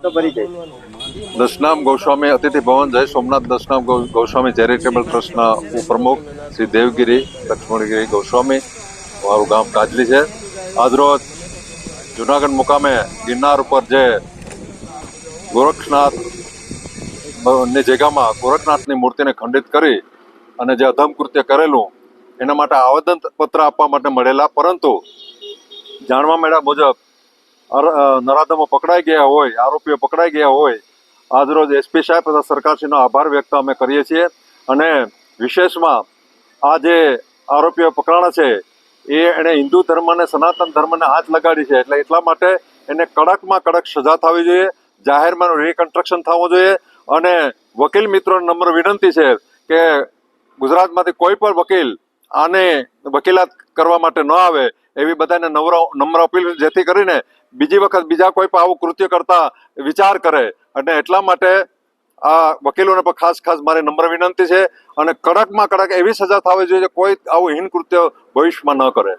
દશનામ ગોસ્વામી અતિથિ ભવન જય સોમનાથ દશનામ ગોસ્વામી ચેરિટેબલ ટ્રસ્ટના ઉપપ્રમુખ શ્રી દેવગીરી લક્ષ્મણગીરી ગોસ્વામી. મારું ગામ કાજલી છે. આજરોજ જુનાગઢ મુકામે ગિરનાર ઉપર જે ગોરખનાથ ની જગ્યામાં ગોરખનાથની મૂર્તિને ખંડિત કરી અને જે અધમ કૃત્ય કરેલું એના માટે આવેદન પત્ર આપવા માટે મળેલા, પરંતુ જાણવા મળ્યા મુજબ નરાધમો પકડાઈ ગયા હોય, આરોપીઓ પકડાઈ ગયા હોય. આજરોજ એસપી સાહેબ તથા સરકારશ્રીનો આભાર વ્યક્ત અમે કરીએ છીએ. અને વિશેષમાં આ જે આરોપીઓ પકડાણા છે એને હિન્દુ ધર્મને, સનાતન ધર્મને હાથ લગાડી છે, એટલે એટલા માટે એને કડકમાં કડક સજા થવી જોઈએ. જાહેરમાં રિકન્સ્ટ્રક્શન થવું જોઈએ. અને વકીલ મિત્રોને નમ્ર વિનંતી છે કે ગુજરાતમાંથી કોઈ પણ વકીલ આને વકીલાત કરવા માટે ન આવે એવી બધાને નમ્ર અપીલ, જેથી કરીને બીજી વખત બીજા કોઈ પણ આવું કૃત્ય કરતા વિચાર કરે. અને એટલા માટે આ વકીલોને પણ ખાસ મારી નમ્ર વિનંતી છે. અને કડકમાં કડક એવી સજા થવી જોઈએ કોઈ આવું હીન કૃત્ય ભવિષ્યમાં ન કરે.